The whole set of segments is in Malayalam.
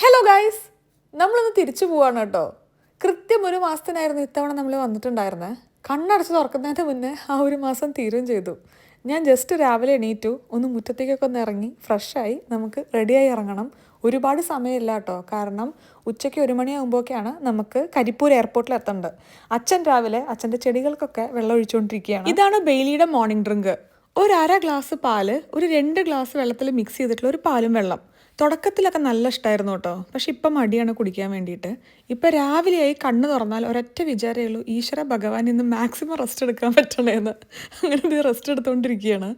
ഹലോ ഗൈസ്, നമ്മളൊന്ന് തിരിച്ചു പോവാണ് കേട്ടോ. കൃത്യം ഒരു മാസത്തിനായിരുന്നു ഇത്തവണ നമ്മൾ വന്നിട്ടുണ്ടായിരുന്നത്. കണ്ണടച്ച് തുറക്കുന്നതിന് മുന്നേ ആ ഒരു മാസം തീരുകയും ചെയ്തു. ഞാൻ ജസ്റ്റ് രാവിലെ എണീറ്റു, ഒന്ന് മുറ്റത്തേക്കൊക്കെ ഒന്ന് ഇറങ്ങി ഫ്രഷായി നമുക്ക് റെഡിയായി ഇറങ്ങണം. ഒരുപാട് സമയമില്ല കേട്ടോ, കാരണം ഉച്ചയ്ക്ക് 1 മണിയാകുമ്പോഴൊക്കെയാണ് നമുക്ക് കരിപ്പൂർ എയർപോർട്ടിൽ എത്തേണ്ടത്. അച്ഛൻ രാവിലെ അച്ഛൻ്റെ ചെടികൾക്കൊക്കെ വെള്ളം ഒഴിച്ചുകൊണ്ടിരിക്കുകയാണ്. ഇതാണ് ബെയിലിയുടെ മോർണിംഗ് ഡ്രിങ്ക്. ഒരു അര ഗ്ലാസ് പാല്, ഒരു 2 ഗ്ലാസ് വെള്ളത്തിൽ മിക്സ് ചെയ്തിട്ടുള്ള ഒരു പാലും വെള്ളം. തുടക്കത്തിലൊക്കെ നല്ല ഇഷ്ടമായിരുന്നു കേട്ടോ, പക്ഷെ ഇപ്പം മടിയാണ് കുടിക്കാൻ വേണ്ടിയിട്ട്. ഇപ്പം രാവിലെയായി കണ്ണ് തുറന്നാൽ ഒരൊറ്റ വിചാരമേ ഉള്ളൂ, ഈശ്വര ഭഗവാൻ ഇന്ന് മാക്സിമം റെസ്റ്റ് എടുക്കാൻ പറ്റണേന്ന്. അങ്ങനെ റെസ്റ്റ് എടുത്തുകൊണ്ടിരിക്കുകയാണ്.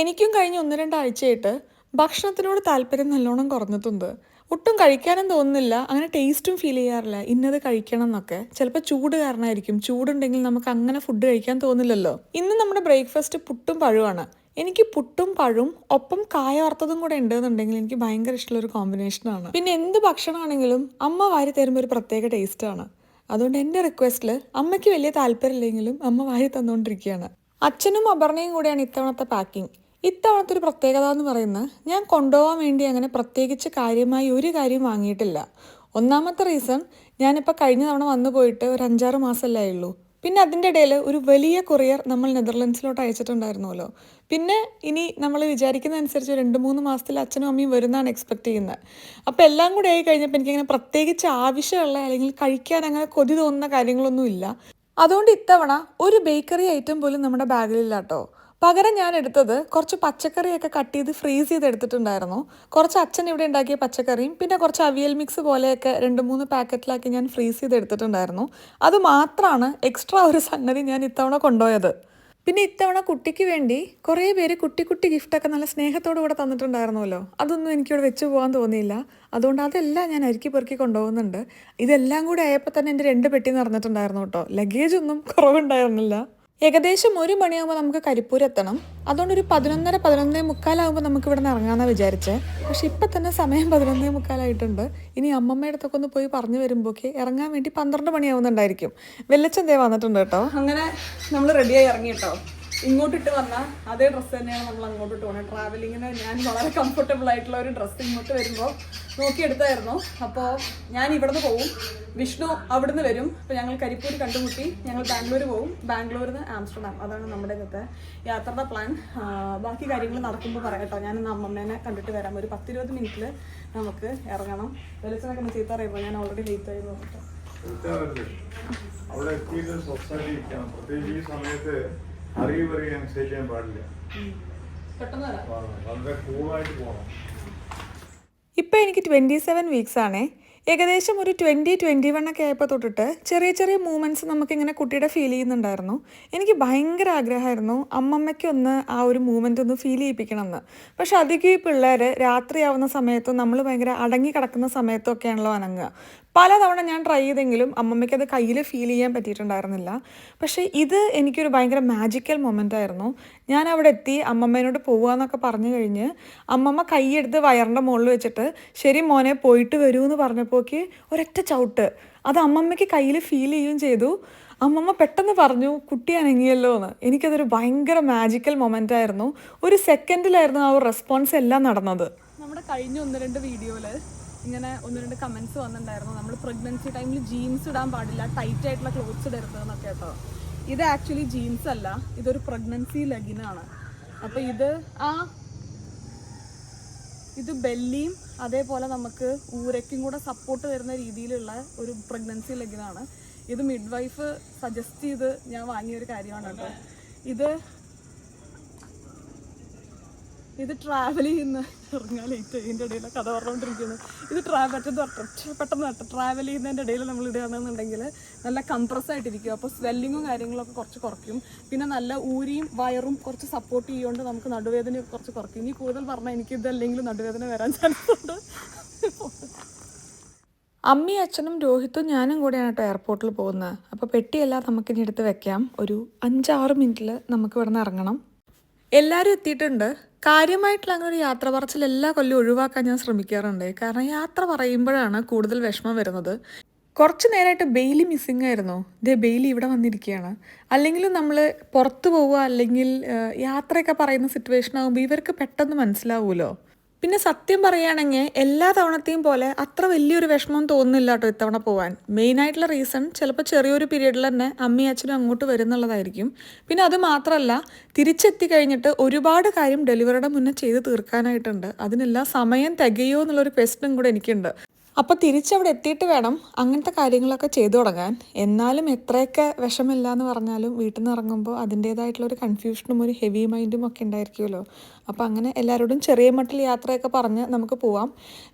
എനിക്കും കഴിഞ്ഞ 1-2 ആഴ്ചയായിട്ട് ഭക്ഷണത്തിനോട് താല്പര്യം നല്ലോണം കുറഞ്ഞിട്ടുണ്ട്. ഒട്ടും കഴിക്കാനും തോന്നുന്നില്ല, അങ്ങനെ ടേസ്റ്റും ഫീൽ ചെയ്യാറില്ല ഇന്നത് കഴിക്കണം എന്നൊക്കെ. ചിലപ്പോൾ ചൂട് കാരണമായിരിക്കും, ചൂടുണ്ടെങ്കിൽ നമുക്ക് അങ്ങനെ ഫുഡ് കഴിക്കാൻ തോന്നില്ലല്ലോ. ഇന്ന് നമ്മുടെ ബ്രേക്ക്ഫാസ്റ്റ് പുട്ടും പഴവുമാണ്. എനിക്ക് പുട്ടും പഴവും ഒപ്പം കായ വറുത്തതും കൂടെ ഉണ്ടെന്നുണ്ടെങ്കിൽ എനിക്ക് ഭയങ്കര ഇഷ്ടമുള്ളൊരു കോമ്പിനേഷനാണ്. പിന്നെ എന്ത് ഭക്ഷണമാണെങ്കിലും അമ്മ വാരി തരുമ്പോൾ ഒരു പ്രത്യേക ടേസ്റ്റാണ്. അതുകൊണ്ട് എൻ്റെ റിക്വസ്റ്റിൽ അമ്മയ്ക്ക് വലിയ താല്പര്യമില്ലെങ്കിലും അമ്മ വാരി തന്നുകൊണ്ടിരിക്കുകയാണ്. അച്ഛനും അപർണയും കൂടെയാണ് ഇത്തവണത്തെ പാക്കിംഗ്. ഇത്തവണത്തെ ഒരു പ്രത്യേകത എന്ന് പറയുന്നത്, ഞാൻ കൊണ്ടുപോകാൻ വേണ്ടി അങ്ങനെ പ്രത്യേകിച്ച് കാര്യമായി ഒരു കാര്യം വാങ്ങിയിട്ടില്ല. ഒന്നാമത്തെ റീസൺ, ഞാനിപ്പോൾ കഴിഞ്ഞ തവണ വന്നു പോയിട്ട് ഒരു 5-6 മാസമല്ലേ ഉള്ളൂ. പിന്നെ അതിൻ്റെ ഇടയിൽ ഒരു വലിയ കൊറിയർ നമ്മൾ നെതർലൻഡ്സിലോട്ട് അയച്ചിട്ടുണ്ടായിരുന്നല്ലോ. പിന്നെ ഇനി നമ്മൾ വിചാരിക്കുന്ന അനുസരിച്ച് 2-3 മാസത്തിൽ അച്ഛനും അമ്മയും വരുന്നതാണ് എക്സ്പെക്റ്റ് ചെയ്യുന്നത്. അപ്പോൾ എല്ലാം കൂടി ആയി കഴിഞ്ഞപ്പോൾ എനിക്കങ്ങനെ പ്രത്യേകിച്ച് ആവശ്യമുള്ള അല്ലെങ്കിൽ കഴിക്കാൻ അങ്ങനെ കൊതി തോന്നുന്ന കാര്യങ്ങളൊന്നും ഇല്ല. അതുകൊണ്ട് ഇത്തവണ ഒരു ബേക്കറി ഐറ്റം പോലും നമ്മുടെ ബാഗിലില്ല കേട്ടോ. പകരം ഞാൻ എടുത്തത് കുറച്ച് പച്ചക്കറിയൊക്കെ കട്ട് ചെയ്ത് ഫ്രീസ് ചെയ്ത് എടുത്തിട്ടുണ്ടായിരുന്നു. കുറച്ച് അച്ഛൻ ഇവിടെ ഉണ്ടാക്കിയ പച്ചക്കറിയും പിന്നെ കുറച്ച് അവിയൽ മിക്സ് പോലെയൊക്കെ 2-3 പാക്കറ്റിലാക്കി ഞാൻ ഫ്രീസ് ചെയ്ത് എടുത്തിട്ടുണ്ടായിരുന്നു. അത് മാത്രമാണ് എക്സ്ട്രാ ഒരു സംഗതി ഞാൻ ഇത്തവണ കൊണ്ടുപോയത്. പിന്നെ ഇത്തവണ കുട്ടിക്ക് വേണ്ടി കുറേ പേര് കുട്ടി കുട്ടി ഗിഫ്റ്റൊക്കെ നല്ല സ്നേഹത്തോടു കൂടെ തന്നിട്ടുണ്ടായിരുന്നല്ലോ. അതൊന്നും എനിക്കിവിടെ വെച്ച് പോകാൻ തോന്നിയില്ല. അതുകൊണ്ട് അതെല്ലാം ഞാൻ അരിക്കി പെറുക്കി കൊണ്ടുപോകുന്നുണ്ട്. ഇതെല്ലാം കൂടി ആയപ്പോൾ തന്നെ എൻ്റെ 2 പെട്ടി നിറഞ്ഞിട്ടുണ്ടായിരുന്നു കേട്ടോ. ലഗേജൊന്നും കുറവുണ്ടായിരുന്നില്ല. ഏകദേശം 1 മണിയാകുമ്പോൾ നമുക്ക് കരിപ്പൂർ എത്തണം. അതുകൊണ്ട് ഒരു 11-11:45 നമുക്ക് ഇവിടെ നിന്ന് ഇറങ്ങാമെന്നാണ് വിചാരിച്ചത്. പക്ഷെ ഇപ്പം തന്നെ സമയം 11:45 ഇനി അമ്മമ്മയുടെ അടുത്തൊക്കെ ഒന്ന് പോയി പറഞ്ഞു വരുമ്പോഴേക്ക് ഇറങ്ങാൻ വേണ്ടി 12 മണിയാവുന്നുണ്ടായിരിക്കും. വെല്ലച്ചൻ ദേ വന്നിട്ടുണ്ട് കേട്ടോ. അങ്ങനെ നമ്മൾ റെഡിയായി ഇറങ്ങി കേട്ടോ. ഇങ്ങോട്ടിട്ട് വന്നാൽ അതേ ഡ്രസ്സ് തന്നെയാണ് നമ്മൾ അങ്ങോട്ടിട്ട് പോകുന്നത്. ട്രാവലിങ്ങിന് ഞാൻ വളരെ കംഫർട്ടബിൾ ആയിട്ടുള്ള ഒരു ഡ്രസ്സ് ഇങ്ങോട്ട് വരുമ്പോൾ നോക്കിയെടുത്തായിരുന്നു. അപ്പോൾ ഞാൻ ഇവിടുന്ന് പോവും, വിഷ്ണു അവിടുന്ന് വരും. അപ്പോൾ ഞങ്ങൾ കരിപ്പൂർ കണ്ടുമുട്ടി ഞങ്ങൾ ബാംഗ്ലൂർ പോവും, ബാംഗ്ലൂരിൽ നിന്ന് ആംസ്റ്റർഡാം. അതാണ് നമ്മുടെ ഇന്നത്തെ യാത്രയുടെ പ്ലാൻ. ബാക്കി കാര്യങ്ങൾ നടക്കുമ്പോൾ പറയാം കേട്ടോ. ഞാനിന്ന് അമ്മമ്മേനെ കണ്ടിട്ട് വരാം. ഒരു 10-20 മിനിറ്റിൽ നമുക്ക് ഇറങ്ങണം. വെളിച്ചനൊക്കെ ഒന്ന് ചീത്ത അറിയുമ്പോൾ ഞാൻ ഓൾറെഡി ലേറ്റ് ആയിരുന്നു കേട്ടോ. അവിടെ പ്രത്യേകിച്ച് ഈ സമയത്ത് അറിയുകയും ചെയ്യാൻ പാടില്ല. വളരെ കൂളായിട്ട് പോകണം. ഇപ്പം എനിക്ക് 27 വീക്സ് ആണേ. ഏകദേശം ഒരു 20-21 ഒക്കെ ആയപ്പോൾ തൊട്ടിട്ട് ചെറിയ ചെറിയ മൂവ്മെൻറ്റ്സ് നമുക്കിങ്ങനെ കുട്ടിയുടെ ഫീൽ ചെയ്യുന്നുണ്ടായിരുന്നു. എനിക്ക് ഭയങ്കര ആഗ്രഹമായിരുന്നു അമ്മമ്മയ്ക്കൊന്ന് ആ ഒരു മൂവ്മെൻ്റ് ഒന്ന് ഫീൽ ചെയ്യിപ്പിക്കണമെന്ന്. പക്ഷെ അധികം ഈ പിള്ളേർ രാത്രിയാവുന്ന സമയത്തും നമ്മൾ ഭയങ്കര അടങ്ങി കിടക്കുന്ന സമയത്തും ഒക്കെയാണല്ലോ അനങ്ങുക. പലതവണ ഞാൻ ട്രൈ ചെയ്തെങ്കിലും അമ്മമ്മയ്ക്ക് അത് കയ്യിൽ ഫീൽ ചെയ്യാൻ പറ്റിയിട്ടുണ്ടായിരുന്നില്ല. പക്ഷേ ഇത് എനിക്കൊരു ഭയങ്കര മാജിക്കൽ മൊമെൻ്റ് ആയിരുന്നു. ഞാൻ അവിടെ എത്തി അമ്മമ്മേനോട് പോവുകയെന്നൊക്കെ പറഞ്ഞു കഴിഞ്ഞ് അമ്മമ്മ കൈയെടുത്ത് വയറിൻ്റെ മുകളിൽ വെച്ചിട്ട് ശരി മോനെ പോയിട്ട് വരൂ എന്ന് പറഞ്ഞപ്പോഴേക്ക് ഒരൊറ്റ ചവിട്ട്. അത് അമ്മമ്മയ്ക്ക് കയ്യിൽ ഫീൽ ചെയ്യുകയും ചെയ്തു. അമ്മമ്മ പെട്ടെന്ന് പറഞ്ഞു കുട്ടി അനങ്ങിയല്ലോ എന്ന്. എനിക്കതൊരു ഭയങ്കര മാജിക്കൽ മൊമെൻ്റ് ആയിരുന്നു. ഒരു സെക്കൻഡിലായിരുന്നു ആ ഒരു റെസ്പോൺസ് എല്ലാം നടന്നത്. നമ്മുടെ കഴിഞ്ഞ 1-2 വീഡിയോയിൽ ഇങ്ങനെ 1-2 കമൻറ്റ്സ് വന്നിട്ടുണ്ടായിരുന്നു, നമ്മൾ പ്രഗ്നൻസി ടൈമിൽ ജീൻസ് ഇടാൻ പാടില്ല, ടൈറ്റ് ആയിട്ടുള്ള ക്ലോത്ത്സ് ഇടരുതെന്നൊക്കെ കേട്ടോ. ഇത് ആക്ച്വലി ജീൻസ് അല്ല, ഇതൊരു പ്രഗ്നൻസി ലെഗിനാണ്. അപ്പോൾ ഇത് ബെല്ലിയും അതേപോലെ നമുക്ക് ഊരയ്ക്കും കൂടെ സപ്പോർട്ട് തരുന്ന രീതിയിലുള്ള ഒരു പ്രഗ്നൻസി ലെഗിനാണ്. ഇത് മിഡ് വൈഫ് സജസ്റ്റ് ചെയ്ത് ഞാൻ വാങ്ങിയൊരു കാര്യമാണ് കേട്ടോ. ഇത് ട്രാവൽ ചെയ്യുന്ന ഇറങ്ങാൻ ലേറ്റ് ഇതിൻ്റെ ഇടയിൽ കഥ പറഞ്ഞുകൊണ്ടിരിക്കുന്നത്. ഇത് പെട്ടെന്ന് ട്രാവൽ ചെയ്യുന്നതിൻ്റെ ഇടയിൽ നമ്മൾ ഇടുകയാണെന്നുണ്ടെങ്കിൽ നല്ല കംപ്രസ് ആയിട്ടിരിക്കും. അപ്പോൾ സ്വെല്ലിങ്ങും കാര്യങ്ങളൊക്കെ കുറച്ച് കുറയ്ക്കും. പിന്നെ നല്ല ഊരിയും വയറും കുറച്ച് സപ്പോർട്ട് ചെയ്യുകൊണ്ട് നമുക്ക് നടുവേദനയൊക്കെ കുറച്ച് കുറയ്ക്കും. ഇനി കൂടുതൽ പറഞ്ഞാൽ എനിക്കിതല്ലെങ്കിൽ നടുവേദന വരാൻ ചാൻസ് ഉണ്ട്. അമ്മയും അച്ഛനും രോഹിത്തും ഞാനും കൂടെയാണ് കേട്ടോ എയർപോർട്ടിൽ പോകുന്നത്. അപ്പോൾ പെട്ടിയെല്ലാം നമുക്കിനി എടുത്ത് വെക്കാം. ഒരു 5-6 മിനിറ്റിൽ നമുക്ക് ഇവിടെ നിന്ന് ഇറങ്ങണം. എല്ലാവരും എത്തിയിട്ടുണ്ട്. കാര്യമായിട്ടുള്ള അങ്ങനെ ഒരു യാത്ര പറച്ചിൽ എല്ലാ കൊല്ലം ഒഴിവാക്കാൻ ഞാൻ ശ്രമിക്കാറുണ്ട്. കാരണം യാത്ര പറയുമ്പോഴാണ് കൂടുതൽ വിഷമം വരുന്നത്. കുറച്ച് നേരമായിട്ട് ബെയിലി മിസ്സിങ് ആയിരുന്നു. ബെയിലി ഇവിടെ വന്നിരിക്കുകയാണ്. അല്ലെങ്കിലും നമ്മൾ പുറത്ത് പോവുക അല്ലെങ്കിൽ യാത്രയൊക്കെ പറയുന്ന സിറ്റുവേഷൻ ആകുമ്പോൾ ഇവർക്ക് പെട്ടെന്ന് മനസ്സിലാവുമല്ലോ. പിന്നെ സത്യം പറയുകയാണെങ്കിൽ എല്ലാ തവണത്തെയും പോലെ അത്ര വലിയൊരു വിഷമം തോന്നുന്നില്ല കേട്ടോ ഇത്തവണ പോകാൻ. മെയിനായിട്ടുള്ള റീസൺ ചിലപ്പോൾ ചെറിയൊരു പീരീഡിൽ തന്നെ അമ്മയും അച്ഛനും അങ്ങോട്ട് വരുന്നുള്ളതായിരിക്കും. പിന്നെ അത് മാത്രമല്ല, തിരിച്ചെത്തി കഴിഞ്ഞിട്ട് ഒരുപാട് കാര്യം ഡെലിവറിയുടെ മുന്നേ ചെയ്ത് തീർക്കാനായിട്ടുണ്ട്. അതിനെല്ലാം സമയം തികയോ എന്നുള്ളൊരു ക്വസ്റ്റ്യനും കൂടെ എനിക്കുണ്ട്. അപ്പോൾ തിരിച്ചവിടെ എത്തിയിട്ട് വേണം അങ്ങനത്തെ കാര്യങ്ങളൊക്കെ ചെയ്തു തുടങ്ങാൻ. എന്നാലും എത്രയൊക്കെ വിഷമില്ല എന്ന് പറഞ്ഞാലും വീട്ടിൽ നിന്ന് ഇറങ്ങുമ്പോൾ അതിൻ്റേതായിട്ടുള്ളൊരു കൺഫ്യൂഷനും ഒരു ഹെവി മൈൻഡും ഒക്കെ ഉണ്ടായിരിക്കുമല്ലോ. അപ്പോൾ അങ്ങനെ എല്ലാവരോടും ചെറിയ മട്ടിൽ യാത്രയൊക്കെ പറഞ്ഞ് നമുക്ക് പോവാം.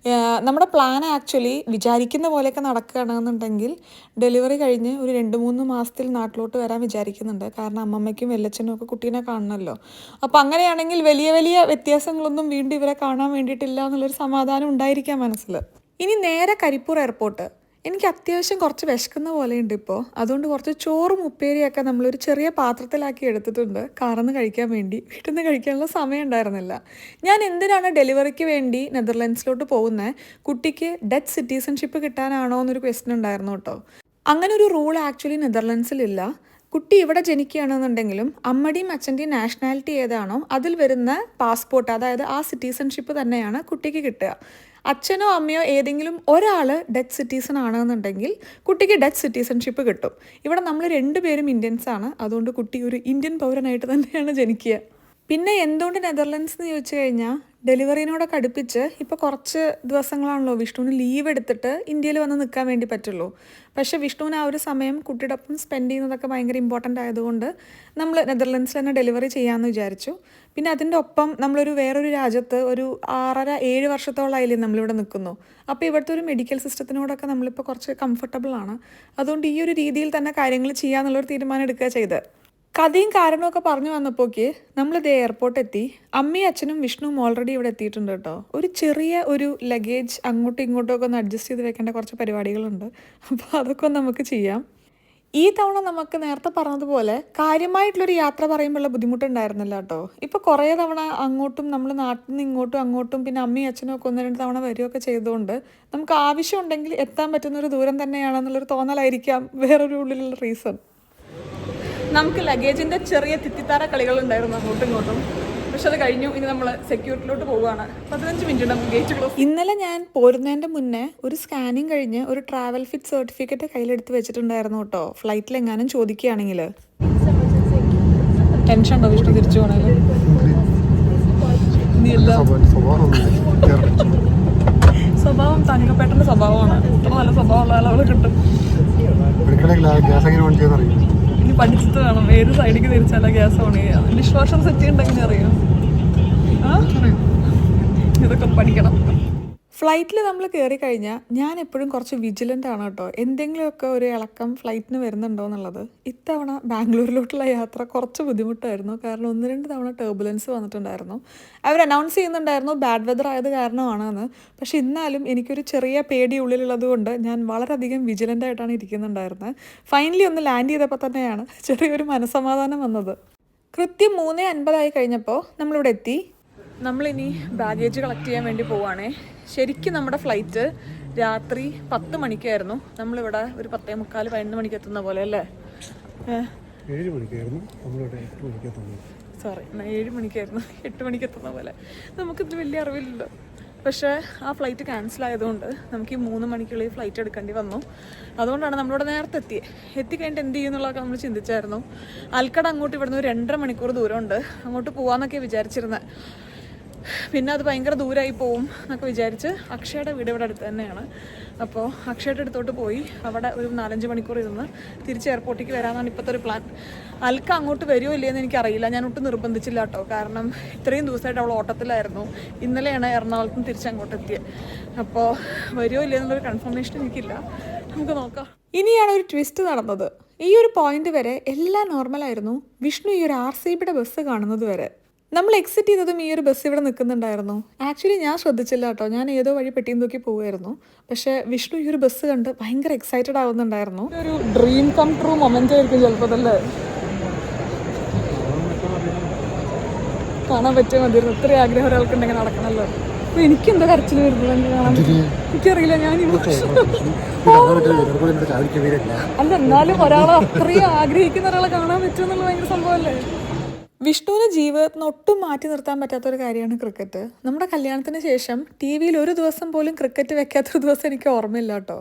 നമ്മുടെ പ്ലാൻ ആക്ച്വലി വിചാരിക്കുന്ന പോലെയൊക്കെ നടക്കുകയാണെന്നുണ്ടെങ്കിൽ ഡെലിവറി കഴിഞ്ഞ് ഒരു 2-3 മാസത്തിൽ നാട്ടിലോട്ട് വരാൻ വിചാരിക്കുന്നുണ്ട്. കാരണം അമ്മമ്മയ്ക്കും വെല്ലച്ചനും ഒക്കെ കുട്ടീനെ കാണണമല്ലോ. അപ്പോൾ അങ്ങനെയാണെങ്കിൽ വലിയ വലിയ വ്യത്യാസങ്ങളൊന്നും വീണ്ടും ഇവരെ കാണാൻ വേണ്ടിയിട്ടില്ല എന്നുള്ളൊരു സമാധാനം ഉണ്ടായിരിക്കാം മനസ്സിൽ. ഇനി നേരെ കരിപ്പൂർ എയർപോർട്ട്. എനിക്ക് അത്യാവശ്യം കുറച്ച് വിശക്കുന്ന പോലെയുണ്ട് ഇപ്പോൾ. അതുകൊണ്ട് കുറച്ച് ചോറും ഉപ്പേരിയൊക്കെ നമ്മളൊരു ചെറിയ പാത്രത്തിലാക്കി എടുത്തിട്ടുണ്ട് കാറിൽ നിന്ന് കഴിക്കാൻ വേണ്ടി. വീട്ടിൽ നിന്ന് കഴിക്കാനുള്ള സമയം ഉണ്ടായിരുന്നില്ല. ഞാൻ എന്തിനാണ് ഡെലിവറിക്ക് വേണ്ടി നെതർലൻഡ്സിലോട്ട് പോകുന്നത്, കുട്ടിക്ക് ഡച്ച് സിറ്റിസൺഷിപ്പ് കിട്ടാനാണോ എന്നൊരു ക്വസ്റ്റ്യൻ ഉണ്ടായിരുന്നു കേട്ടോ. അങ്ങനെ ഒരു റൂൾ ആക്ച്വലി നെതർലൻഡ്സിലില്ല. കുട്ടി ഇവിടെ ജനിക്കുകയാണെന്നുണ്ടെങ്കിലും അമ്മയുടെയും അച്ഛൻ്റെയും നാഷണാലിറ്റി ഏതാണോ അതിൽ വരുന്ന പാസ്പോർട്ട്, അതായത് ആ സിറ്റിസൺഷിപ്പ് തന്നെയാണ് കുട്ടിക്ക് കിട്ടുക. അച്ഛനോ അമ്മയോ ഏതെങ്കിലും ഒരാൾ ഡച്ച് സിറ്റിസൺ ആണെന്നുണ്ടെങ്കിൽ കുട്ടിക്ക് ഡച്ച് സിറ്റിസൺഷിപ്പ് കിട്ടും. ഇവിടെ നമ്മൾ 2 പേരും ഇന്ത്യൻസാണ്. അതുകൊണ്ട് കുട്ടി ഒരു ഇന്ത്യൻ പൗരനായിട്ട് തന്നെയാണ് ജനിക്കുക. പിന്നെ എന്തുകൊണ്ട് നെതർലൻഡ്സ് എന്ന് ചോദിച്ചു കഴിഞ്ഞാൽ, ഡെലിവറിനോടൊക്കെ അടുപ്പിച്ച് ഇപ്പോൾ കുറച്ച് ദിവസങ്ങളാണല്ലോ വിഷ്ണുവിന് ലീവ് എടുത്തിട്ട് ഇന്ത്യയിൽ വന്ന് നിൽക്കാൻ വേണ്ടി പറ്റുള്ളൂ. പക്ഷേ വിഷ്ണുവിന് ആ ഒരു സമയം കുട്ടിയുടെ ഒപ്പം സ്പെൻഡ് ചെയ്യുന്നതൊക്കെ ഭയങ്കര ഇമ്പോർട്ടൻ്റ് ആയതുകൊണ്ട് നമ്മൾ നെതർലൻഡ്സിൽ തന്നെ ഡെലിവറി ചെയ്യാമെന്ന് വിചാരിച്ചു. പിന്നെ അതിൻ്റെ ഒപ്പം നമ്മളൊരു വേറൊരു രാജ്യത്ത് ഒരു 6.5-7 വർഷത്തോളമായില്ലേ നമ്മളിവിടെ നിൽക്കുന്നു. അപ്പോൾ ഇവിടുത്തെ ഒരു മെഡിക്കൽ സിസ്റ്റത്തിനോടൊക്കെ നമ്മളിപ്പോൾ കുറച്ച് കംഫർട്ടബിൾ ആണ്. അതുകൊണ്ട് ഈ ഒരു രീതിയിൽ തന്നെ കാര്യങ്ങൾ ചെയ്യാമെന്നുള്ളൊരു തീരുമാനം എടുക്കുക ചെയ്ത്. കഥയും കാരണമൊക്കെ പറഞ്ഞു വന്നപ്പോഴേക്ക് നമ്മളിത് എയർപോർട്ട് എത്തി. അമ്മയും അച്ഛനും വിഷ്ണുവും ഓൾറെഡി ഇവിടെ എത്തിയിട്ടുണ്ട് കേട്ടോ. ഒരു ചെറിയ ഒരു ലഗേജ് അങ്ങോട്ടും ഇങ്ങോട്ടും ഒക്കെ ഒന്ന് അഡ്ജസ്റ്റ് ചെയ്ത് വെക്കേണ്ട കുറച്ച് പരിപാടികളുണ്ട്. അപ്പോൾ അതൊക്കെ നമുക്ക് ചെയ്യാം. ഈ തവണ നമുക്ക് നേരത്തെ പറഞ്ഞതുപോലെ കാര്യമായിട്ടുള്ളൊരു യാത്ര പറയുമ്പോഴുള്ള ബുദ്ധിമുട്ടുണ്ടായിരുന്നില്ല കേട്ടോ. ഇപ്പോൾ കുറേ തവണ അങ്ങോട്ടും നമ്മൾ നാട്ടിൽ നിന്ന് ഇങ്ങോട്ടും അങ്ങോട്ടും പിന്നെ അമ്മയും അച്ഛനും ഒക്കെ 1-2 തവണ വരികയൊക്കെ ചെയ്തുകൊണ്ട് നമുക്ക് ആവശ്യമുണ്ടെങ്കിൽ എത്താൻ പറ്റുന്നൊരു ദൂരം തന്നെയാണെന്നുള്ളൊരു തോന്നലായിരിക്കാം വേറൊരു ഉള്ളിലുള്ള റീസൺ. നമുക്ക് ലഗേജിൻ്റെ ചെറിയ തിത്തിത്താര കളികളുണ്ടായിരുന്നു അങ്ങോട്ടും ഇങ്ങോട്ടും. പക്ഷെ അത് കഴിഞ്ഞു. ഇനി നമ്മൾ സെക്യൂരിറ്റിയിലോട്ട് പോവുകയാണ്. 15 മിനിറ്റ് നമുക്ക് ഗേറ്റ് ക്ലോസ്. ഇന്നലെ ഞാൻ പോരുന്നതിൻ്റെ മുന്നേ ഒരു സ്കാനിങ് കഴിഞ്ഞ് ഒരു ട്രാവൽ ഫിറ്റ് സർട്ടിഫിക്കറ്റ് കയ്യിലെടുത്ത് വെച്ചിട്ടുണ്ടായിരുന്നു കേട്ടോ. ഫ്ലൈറ്റിൽ എങ്ങാനും ചോദിക്കുകയാണെങ്കിൽ. ടെൻഷൻ ഉണ്ടോ വിഷ്ണു തിരിച്ചു പോകണമെങ്കിൽ? സ്വഭാവം തങ്കപ്പെട്ടൻ്റെ സ്വഭാവമാണ്. ഇത്ര നല്ല സ്വഭാവമുള്ള ആളുകൾ കിട്ടും. ഇനി പഠിച്ചിട്ട് വേണം ഏത് സൈഡിലേക്ക് തിരിച്ചാലാ ഗ്യാസ് ഓൺ ചെയ്യാം. ഡിഷ് വാഷർ സെറ്റ് ചെയ്യണ്ടെങ്കിൽ അറിയാം. ഇതൊക്കെ പഠിക്കണം. ഫ്ലൈറ്റിൽ നമ്മൾ കയറി കഴിഞ്ഞാൽ ഞാൻ എപ്പോഴും കുറച്ച് വിജിലൻ്റ് ആണ് കേട്ടോ. എന്തെങ്കിലുമൊക്കെ ഒരു ഇളക്കം ഫ്ലൈറ്റിന് വരുന്നുണ്ടോ എന്നുള്ളത്. ഇത്തവണ ബാംഗ്ലൂരിലോട്ടുള്ള യാത്ര കുറച്ച് ബുദ്ധിമുട്ടായിരുന്നു. കാരണം 1-2 തവണ ടർബുലൻസ് വന്നിട്ടുണ്ടായിരുന്നു. അവർ അനൗൺസ് ചെയ്യുന്നുണ്ടായിരുന്നു ബാഡ് വെതർ ആയത് കാരണമാണെന്ന്. പക്ഷെ എന്നാലും എനിക്കൊരു ചെറിയ പേടി ഉള്ളിലുള്ളത് കൊണ്ട് ഞാൻ വളരെയധികം വിജിലൻ്റ് ആയിട്ടാണ് ഇരിക്കുന്നുണ്ടായിരുന്നത്. ഫൈനലി ഒന്ന് ലാൻഡ് ചെയ്തപ്പോൾ തന്നെയാണ് ചെറിയൊരു മനസ്സമാധാനം വന്നത്. കൃത്യം 3:50 കഴിഞ്ഞപ്പോൾ നമ്മളിവിടെ എത്തി. നമ്മളിനി ബാഗേജ് കളക്ട് ചെയ്യാൻ വേണ്ടി പോവുകയാണേ. ശരിക്കും നമ്മുടെ ഫ്ലൈറ്റ് രാത്രി 10 മണിക്കായിരുന്നു. നമ്മളിവിടെ ഒരു 10:45-11 മണിക്ക് എത്തുന്ന പോലെ അല്ലേ? 7 മണിക്കായിരുന്നു. സോറി, 7 മണിക്കായിരുന്നു. 8 മണിക്ക് എത്തുന്ന പോലെ. നമുക്കിത് വലിയ അറിവില്ലല്ലോ. പക്ഷേ ആ ഫ്ലൈറ്റ് ക്യാൻസൽ ആയതുകൊണ്ട് നമുക്ക് ഈ 3 മണിക്കുള്ളിൽ ഫ്ലൈറ്റ് എടുക്കേണ്ടി വന്നു. അതുകൊണ്ടാണ് നമ്മളിവിടെ നേരത്തെ എത്തിക്കഴിഞ്ഞിട്ട് എന്ത് ചെയ്യുന്നുള്ളതൊക്കെ നമ്മൾ ചിന്തിച്ചായിരുന്നു. ആൽക്കട അങ്ങോട്ട് ഇവിടുന്ന് ഒരു 2.5 മണിക്കൂർ ദൂരമുണ്ട്. അങ്ങോട്ട് പോകാമെന്നൊക്കെ വിചാരിച്ചിരുന്നത്. പിന്നെ അത് ഭയങ്കര ദൂരമായി പോവും എന്നൊക്കെ വിചാരിച്ച് അക്ഷയുടെ വീട് ഇവിടെ അടുത്ത് തന്നെയാണ്. അപ്പോൾ അക്ഷയുടെ അടുത്തോട്ട് പോയി അവിടെ ഒരു 4-5 മണിക്കൂർ ഇരുന്ന് തിരിച്ച് എയർപോർട്ടിലേക്ക് വരാമെന്നാണ് ഇപ്പോഴത്തെ ഒരു പ്ലാൻ. അൽക്ക അങ്ങോട്ട് വരുമോ ഇല്ലയെന്ന് എനിക്കറിയില്ല. ഞാൻ ഒട്ടും നിർബന്ധിച്ചില്ല കേട്ടോ. കാരണം ഇത്രയും ദിവസമായിട്ട് അവൾ ഓട്ടത്തിലായിരുന്നു. ഇന്നലെയാണ് എറണാകുളത്ത് നിന്ന് തിരിച്ചങ്ങോട്ട് എത്തിയത്. അപ്പോൾ വരുമോ ഇല്ലയെന്നുള്ളൊരു കൺഫർമേഷൻ എനിക്കില്ല. നമുക്ക് നോക്കാം. ഇനിയാണ് ഒരു ട്വിസ്റ്റ് നടന്നത്. ഈ ഒരു പോയിന്റ് വരെ എല്ലാം നോർമലായിരുന്നു. വിഷ്ണു ഈ ഒരു RCBയുടെ ബസ് കാണുന്നത് വരെ. നമ്മൾ എക്സിറ്റ് ചെയ്തതും ഈ ഒരു ബസ് ഇവിടെ നിൽക്കുന്നുണ്ടായിരുന്നു. ആക്ച്വലി ഞാൻ ശ്രദ്ധിച്ചില്ല കേട്ടോ. ഞാൻ ഏതോ വഴി പെട്ടിയും തൂക്കി പോവുമായിരുന്നു. പക്ഷേ വിഷ്ണു ഈ ഒരു ബസ് കണ്ട് ഭയങ്കര എക്സൈറ്റഡ് ആവുന്നുണ്ടായിരുന്നു. ഒരു ഡ്രീം കം ട്രൂ മൊമെന്റ് ആയിരിക്കും ചിലപ്പോൾ അതല്ലേ. കാണാൻ പറ്റിയ മതിയായിരുന്നു. ഇത്രയും ആഗ്രഹം ഒരാൾക്കുണ്ടെങ്കിൽ നടക്കണമല്ലോ. അപ്പോൾ എനിക്കെന്താ കരച്ചിൽ വരുന്നത് കാണാൻ? എനിക്കറിയില്ല. അല്ല എന്നാലും ഒരാളെ അത്രയും ആഗ്രഹിക്കുന്ന ഒരാളെ കാണാൻ പറ്റുമെന്നുള്ള ഭയങ്കര സംഭവമല്ലേ. വിഷ്ണുവിന് ജീവിതത്തിന് ഒട്ടും മാറ്റി നിർത്താൻ പറ്റാത്തൊരു കാര്യമാണ് ക്രിക്കറ്റ്. നമ്മുടെ കല്യാണത്തിന് ശേഷം ടി വിയിൽ ഒരു ദിവസം പോലും ക്രിക്കറ്റ് വെക്കാത്തൊരു ദിവസം എനിക്ക് ഓർമ്മയില്ല കേട്ടോ.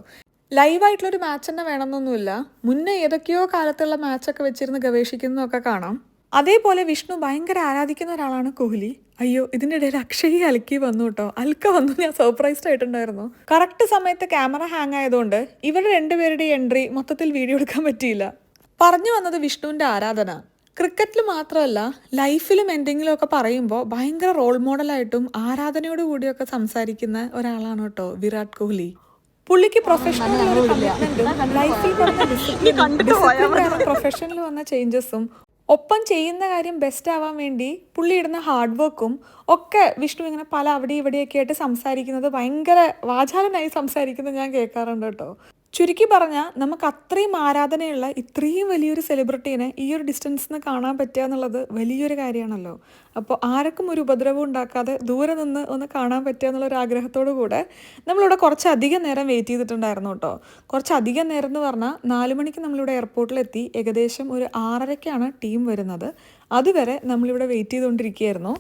ലൈവായിട്ടുള്ളൊരു മാച്ച് തന്നെ വേണമെന്നൊന്നുമില്ല. മുന്നേ ഏതൊക്കെയോ കാലത്തുള്ള മാച്ചൊക്കെ വെച്ചിരുന്ന് ഗവേഷിക്കുന്നതൊക്കെ കാണാം. അതേപോലെ വിഷ്ണു ഭയങ്കര ആരാധിക്കുന്ന ഒരാളാണ് കോഹ്ലി. അയ്യോ, ഇതിൻ്റെ ഇടയിൽ അക്ഷയ് അൽക്കി വന്നു കേട്ടോ. അൽക്ക വന്നു, ഞാൻ സർപ്രൈസ്ഡ് ആയിട്ടുണ്ടായിരുന്നു. കറക്റ്റ് സമയത്ത് ക്യാമറ ഹാങ് ആയതുകൊണ്ട് ഇവരുടെ രണ്ടുപേരുടെ എൻട്രി മൊത്തത്തിൽ വീഡിയോ എടുക്കാൻ പറ്റിയില്ല. പറഞ്ഞു വന്നത് വിഷ്ണുവിൻ്റെ ആരാധന ക്രിക്കറ്റിൽ മാത്രമല്ല ലൈഫിലും എന്തെങ്കിലുമൊക്കെ പറയുമ്പോൾ ഭയങ്കര റോൾ മോഡലായിട്ടും ആരാധനയോട് കൂടിയൊക്കെ സംസാരിക്കുന്ന ഒരാളാണ് കേട്ടോ വിരാട് കോഹ്ലി. പുള്ളിക്ക് പ്രൊഫഷണൽ ലൈഫിൽ പ്രൊഫഷനിൽ വന്ന ചേഞ്ചസും ഒപ്പം ചെയ്യുന്ന കാര്യം ബെസ്റ്റ് ആവാൻ വേണ്ടി പുള്ളി ഇടുന്ന ഹാർഡ് വർക്കും ഒക്കെ വിഷ്ണു ഇങ്ങനെ പല അവിടെ ഇവിടെയൊക്കെ ആയിട്ട് സംസാരിക്കുന്നത് ഭയങ്കര വാചാലനായി സംസാരിക്കുന്നത് ഞാൻ കേൾക്കാറുണ്ട് കേട്ടോ. ചുരുക്കി പറഞ്ഞാൽ നമുക്ക് അത്രയും ആരാധനയുള്ള ഇത്രയും വലിയൊരു സെലിബ്രിറ്റീനെ ഈ ഒരു ഡിസ്റ്റൻസിൽ നിന്ന് കാണാൻ പറ്റുക എന്നുള്ളത് വലിയൊരു കാര്യമാണല്ലോ. അപ്പോൾ ആർക്കും ഒരു ഉപദ്രവം ഉണ്ടാക്കാതെ ദൂരെ നിന്ന് ഒന്ന് കാണാൻ പറ്റുക എന്നുള്ളൊരു ആഗ്രഹത്തോടു കൂടെ നമ്മളിവിടെ കുറച്ചധികം നേരം വെയിറ്റ് ചെയ്തിട്ടുണ്ടായിരുന്നു കേട്ടോ. കുറച്ചധികം നേരം എന്ന് പറഞ്ഞാൽ 4 മണിക്ക് നമ്മളിവിടെ എയർപോർട്ടിലെത്തി. ഏകദേശം ഒരു 6:30ക്കാണ് ടീം വരുന്നത്. അതുവരെ നമ്മളിവിടെ വെയിറ്റ് ചെയ്തുകൊണ്ടിരിക്കുകയായിരുന്നു.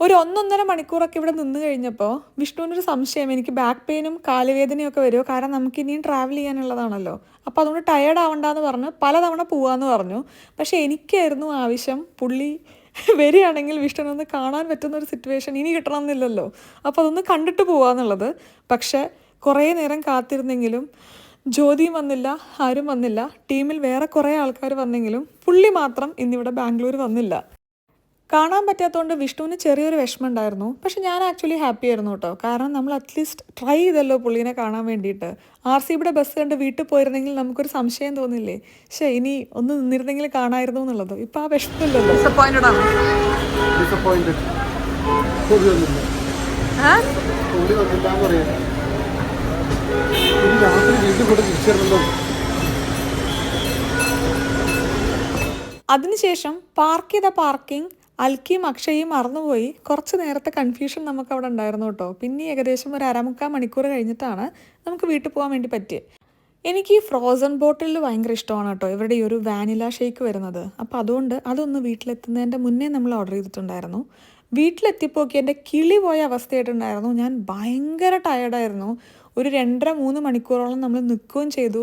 ഒരു 1-1.5 മണിക്കൂറൊക്കെ ഇവിടെ നിന്ന് കഴിഞ്ഞപ്പോൾ വിഷ്ണുവിനൊരു സംശയം, എനിക്ക് ബാക്ക് പെയിനും കാലുവേദനയും ഒക്കെ വരുമോ, കാരണം നമുക്ക് ഇനിയും ട്രാവൽ ചെയ്യാനുള്ളതാണല്ലോ. അപ്പോൾ അതുകൊണ്ട് ടയേർഡ് ആവണ്ടെന്ന് പറഞ്ഞ് പലതവണ പോവാമെന്ന് പറഞ്ഞു. പക്ഷേ എനിക്കായിരുന്നു ആവശ്യം പുള്ളി വരികയാണെങ്കിൽ വിഷ്ണുവിനൊന്ന് കാണാൻ പറ്റുന്ന ഒരു സിറ്റുവേഷൻ ഇനി കിട്ടണമെന്നില്ലല്ലോ. അപ്പോൾ അതൊന്ന് കണ്ടിട്ട് പോവാന്നുള്ളത്. പക്ഷേ കുറേ നേരം കാത്തിരുന്നെങ്കിലും ജ്യോതിയും വന്നില്ല, ആരും വന്നില്ല. ടീമിൽ വേറെ കുറേ ആൾക്കാർ വന്നെങ്കിലും പുള്ളി മാത്രം ഇന്നിവിടെ ബാംഗ്ലൂർ വന്നില്ല. കാണാൻ പറ്റാത്തതുകൊണ്ട് വിഷ്ണുവിന് ചെറിയൊരു വിഷമം ഉണ്ടായിരുന്നു. പക്ഷെ ഞാൻ ആക്ച്വലി ഹാപ്പി ആയിരുന്നു കേട്ടോ. കാരണം നമ്മൾ അറ്റ്ലീസ്റ്റ് ട്രൈ ചെയ്തല്ലോ പുള്ളീനെ കാണാൻ വേണ്ടിയിട്ട്. RCBയുടെ ബസ് കണ്ട് വീട്ടിൽ പോയിരുന്നെങ്കിൽ നമുക്കൊരു സംശയം തോന്നില്ലേ, പക്ഷേ ഇനി ഒന്ന് നിന്നിരുന്നെങ്കിൽ കാണാമായിരുന്നു എന്നുള്ളത്. ഇപ്പം ആ വിഷമമില്ലല്ലോ. ഡിസപ്പോയിൻറ്റഡ് ആണ്. അതിനുശേഷം പാർക്ക് ചെയ്ത പാർക്കിംഗ് അൽക്കിയും അക്ഷയും മറന്നുപോയി. കുറച്ച് നേരത്തെ കൺഫ്യൂഷൻ നമുക്ക് അവിടെ ഉണ്ടായിരുന്നു കേട്ടോ. പിന്നെ ഏകദേശം ഒരു 1/4 മണിക്കൂർ കഴിഞ്ഞിട്ടാണ് നമുക്ക് വീട്ടിൽ പോകാൻ വേണ്ടി പറ്റിയത്. എനിക്ക് ഈ ഫ്രോസൺ ബോട്ടിൽ ഭയങ്കര ഇഷ്ടമാണ് കേട്ടോ, ഇവരുടെ ഈ ഒരു വാനില ഷേക്ക് വരുന്നത്. അപ്പോൾ അതുകൊണ്ട് അതൊന്ന് വീട്ടിലെത്തുന്നതിൻ്റെ മുന്നേ നമ്മൾ ഓർഡർ ചെയ്തിട്ടുണ്ടായിരുന്നു. വീട്ടിലെത്തിപ്പോക്കി എൻ്റെ കിളി പോയ അവസ്ഥയായിട്ടുണ്ടായിരുന്നു. ഞാൻ ഭയങ്കര ടയേർഡായിരുന്നു. ഒരു 2.5-3 മണിക്കൂറോളം നമ്മൾ നിൽക്കുകയും ചെയ്തു.